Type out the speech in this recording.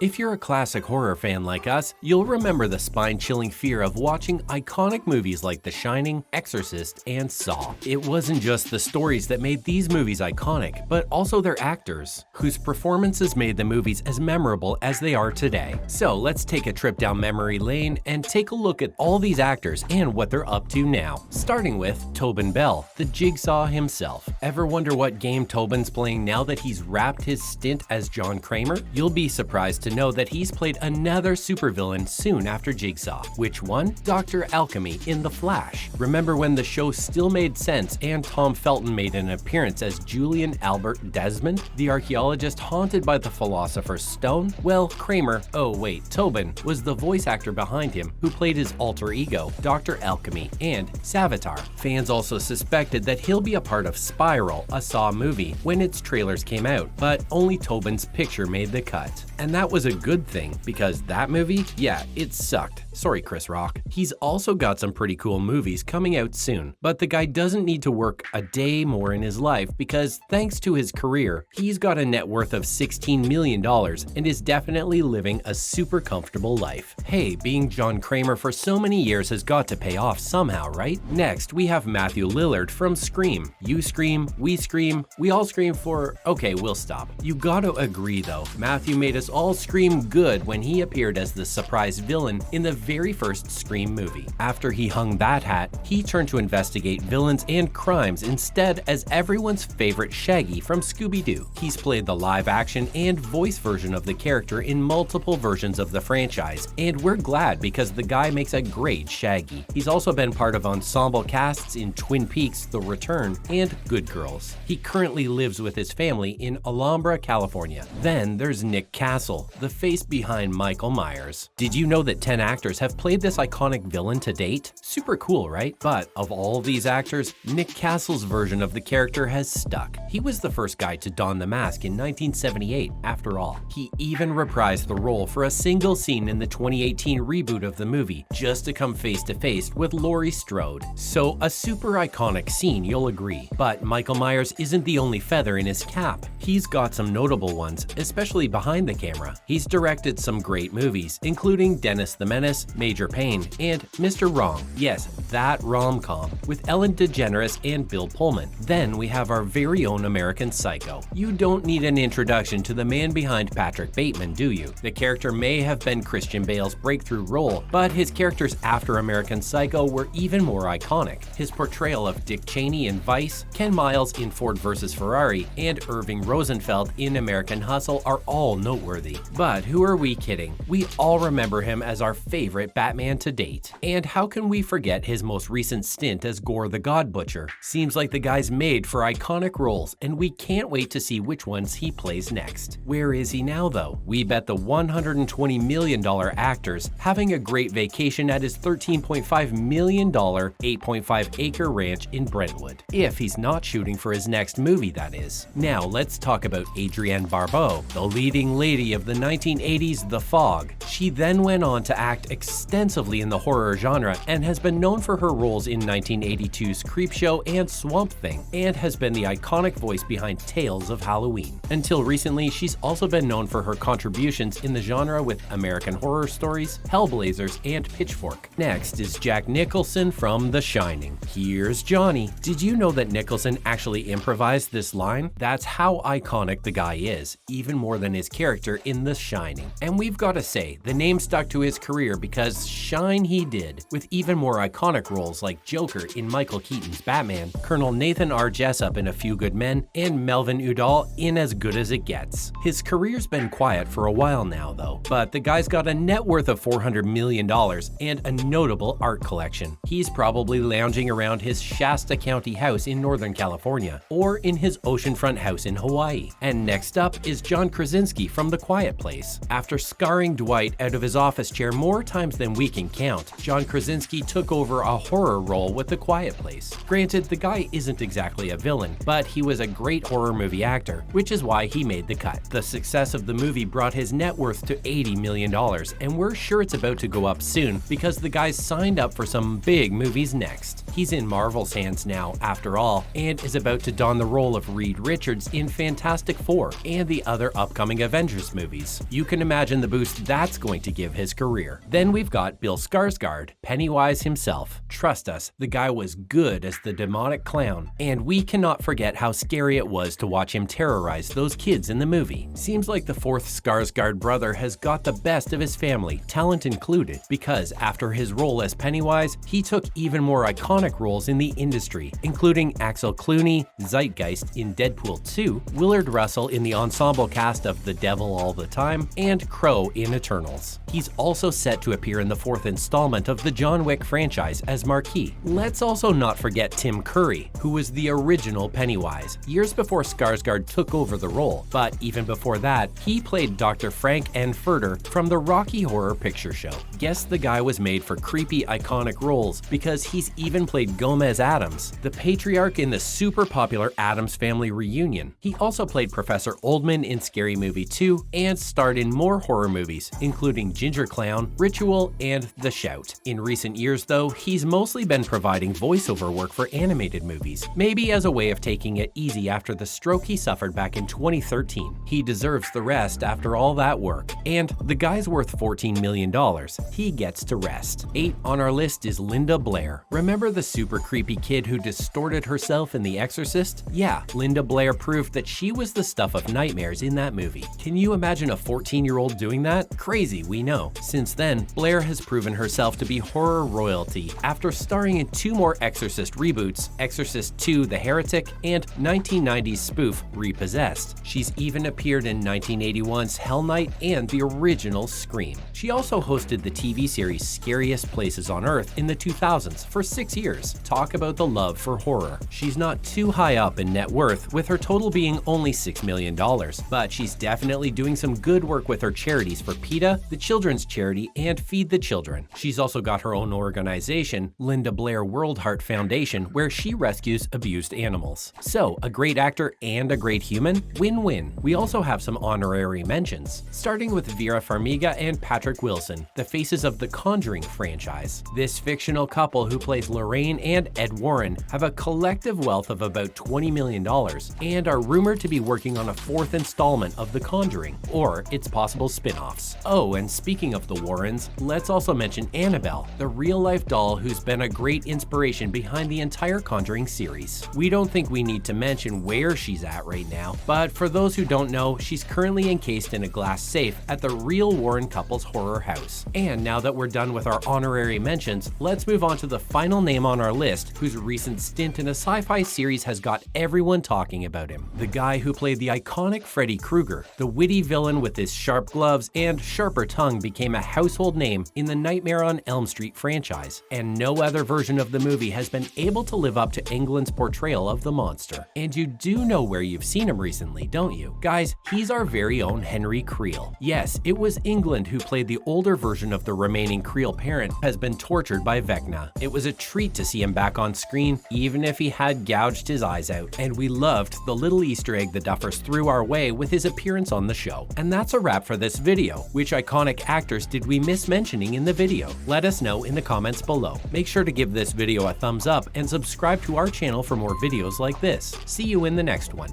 If you're a classic horror fan like us, you'll remember the spine-chilling fear of watching iconic movies like The Shining, Exorcist, and Saw. It wasn't just the stories that made these movies iconic, but also their actors, whose performances made the movies as memorable as they are today. So let's take a trip down memory lane and take a look at all these actors and what they're up to now. Starting with Tobin Bell, the Jigsaw himself. Ever wonder what game Tobin's playing now that he's wrapped his stint as John Kramer? You'll be surprised to know that he's played another supervillain soon after Jigsaw. Which one? Dr. Alchemy in The Flash. Remember when the show still made sense and Tom Felton made an appearance as Julian Albert Desmond, the archaeologist haunted by the Philosopher's Stone? Well, Kramer, Tobin, was the voice actor behind him who played his alter ego, Dr. Alchemy, and Savitar. Fans also suspected that he'll be a part of Spiral, a Saw movie, when its trailers came out, but only Tobin's picture made the cut. And that was a good thing, because that movie, yeah, it sucked. Sorry, Chris Rock. He's also got some pretty cool movies coming out soon, but the guy doesn't need to work a day more in his life because thanks to his career, he's got a net worth of $16 million and is definitely living a super comfortable life. Hey, being John Kramer for so many years has got to pay off somehow, right? Next, we have Matthew Lillard from Scream. You scream, we all scream for... Okay, we'll stop. You gotta agree though, Matthew made us all scream good when he appeared as the surprise villain in the very first Scream movie. After he hung that hat, he turned to investigate villains and crimes instead as everyone's favorite Shaggy from Scooby-Doo. He's played the live-action and voice version of the character in multiple versions of the franchise, and we're glad because the guy makes a great Shaggy. He's also been part of ensemble casts in Twin Peaks: The Return and Good Girls. He currently lives with his family in Alhambra, California. Then there's Nick Castle, the face behind Michael Myers. Did you know that 10 actors have played this iconic villain to date? Super cool, right? But of all these actors, Nick Castle's version of the character has stuck. He was the first guy to don the mask in 1978, after all. He even reprised the role for a single scene in the 2018 reboot of the movie, just to come face to face with Laurie Strode. So a super iconic scene, you'll agree. But Michael Myers isn't the only feather in his cap. He's got some notable ones, especially behind the camera. He's directed some great movies, including Dennis the Menace, Major Payne, and Mr. Wrong. Yes, that rom-com with Ellen DeGeneres and Bill Pullman. Then we have our very own American Psycho. You don't need an introduction to the man behind Patrick Bateman, do you? The character may have been Christian Bale's breakthrough role, but his characters after American Psycho were even more iconic. His portrayal of Dick Cheney in Vice, Ken Miles in Ford vs. Ferrari, and Irving Rosenfeld in American Hustle are all noteworthy. But who are we kidding? We all remember him as our favorite Batman to date. And how can we forget his most recent stint as Gore the God Butcher? Seems like the guy's made for iconic roles, and we can't wait to see which ones he plays next. Where is he now though? We bet the $120 million actor's having a great vacation at his $13.5 million 8.5-acre ranch in Brentwood. If he's not shooting for his next movie, that is. Now let's talk about Adrienne Barbeau, the leading lady of the 1980s The Fog. She then went on to act extensively in the horror genre and has been known for her roles in 1982's Creepshow and Swamp Thing, and has been the iconic voice behind Tales of Halloween. Until recently, she's also been known for her contributions in the genre with American Horror Stories, Hellblazers, and Pitchfork. Next is Jack Nicholson from The Shining. Here's Johnny. Did you know that Nicholson actually improvised this line? That's how iconic the guy is, even more than his character in The Shining. And we've got to say, the name stuck to his career because shine he did, with even more iconic roles like Joker in Michael Keaton's Batman, Colonel Nathan R. Jessup in A Few Good Men, and Melvin Udall in As Good as It Gets. His career's been quiet for a while now though, but the guy's got a net worth of $400 million and a notable art collection. He's probably lounging around his Shasta County house in Northern California, or in his oceanfront house in Hawaii. And next up is John Krasinski from The Quiet Place. After scarring Dwight right out of his office chair more times than we can count. John Krasinski took over a horror role with The Quiet Place. Granted, the guy isn't exactly a villain, but he was a great horror movie actor, which is why he made the cut. The success of the movie brought his net worth to $80 million, and we're sure it's about to go up soon because the guy's signed up for some big movies next. He's in Marvel's hands now, after all, and is about to don the role of Reed Richards in Fantastic Four and the other upcoming Avengers movies. You can imagine the boost that's going to give his career. Then we've got Bill Skarsgård, Pennywise himself. Trust us, the guy was good as the demonic clown, and we cannot forget how scary it was to watch him terrorize those kids in the movie. Seems like the fourth Skarsgård brother has got the best of his family, talent included, because after his role as Pennywise, he took even more iconic roles in the industry, including Axel Clooney, Zeitgeist in Deadpool 2, Willard Russell in the ensemble cast of The Devil All the Time, and Crow in Eternals. He's also set to appear in the fourth installment of the John Wick franchise as Marquis. Let's also not forget Tim Curry, who was the original Pennywise, years before Skarsgård took over the role, but even before that, he played Dr. Frank Enfurter from the Rocky Horror Picture Show. Guess the guy was made for creepy, iconic roles because he's even played Gomez Addams, the patriarch in the super popular Addams Family Reunion. He also played Professor Oldman in Scary Movie 2 and starred in more horror movies, including Ginger Clown, Ritual, and The Shout. In recent years, though, he's mostly been providing voiceover work for animated movies, maybe as a way of taking it easy after the stroke he suffered back in 2013. He deserves the rest after all that work, and the guy's worth $14 million. He gets to rest. 8 on our list is Linda Blair. Remember the super creepy kid who distorted herself in The Exorcist? Yeah, Linda Blair proved that she was the stuff of nightmares in that movie. Can you imagine a 14-year-old doing that? Crazy, we know. Since then, Blair has proven herself to be horror royalty after starring in 2 more Exorcist reboots, Exorcist II: The Heretic and 1990s spoof Repossessed. She's even appeared in 1981's Hell Night and the original Scream. She also hosted the TV series Scariest Places on Earth in the 2000s for 6 years. Talk about the love for horror. She's not too high up in net worth, with her total being only $6 million, but she's definitely doing some good work with her charities for PETA, the Children's Charity, and Feed the Children. She's also got her own organization, Linda Blair World Heart Foundation, where she rescues abused animals. So, a great actor and a great human? Win-win. We also have some honorary mentions, starting with Vera Farmiga and Patrick Wilson, the faces of the Conjuring franchise. This fictional couple who plays Lorraine and Ed Warren have a collective wealth of about $20 million and are rumored to be working on a 4th installment of The Conjuring, or its possible spin-offs. Oh, and speaking of the Warrens, let's also mention Annabelle, the real-life doll who's been a great inspiration behind the entire Conjuring series. We don't think we need to mention where she's at right now, but for those who don't know, she's currently encased in a glass safe at the real Warren couple's horror house. And now that we're done with our honorary mentions, let's move on to the final name on our list whose recent stint in a sci-fi series has got everyone talking about him. The guy who played the iconic Freddy Krueger, the witty villain with his sharp gloves and sharper tongue, became a household name in the Nightmare on Elm Street franchise, and no other version of the movie has been able to live up to Englund's portrayal of the monster. And you do know where you've seen him recently, don't you? Guys, he's our very own Henry Creel. Yes, it was Englund who played the older version of the remaining Creel parent has been tortured by Vecna. It was a treat to see him back on screen, even if he had gouged his eyes out, and we loved the little Easter egg the Duffers threw our way with his appearance on the show. And that's a wrap for this video. Which iconic actors did we miss mentioning in the video? Let us know in the comments below. Make sure to give this video a thumbs up and subscribe to our channel for more videos like this. See you in the next one.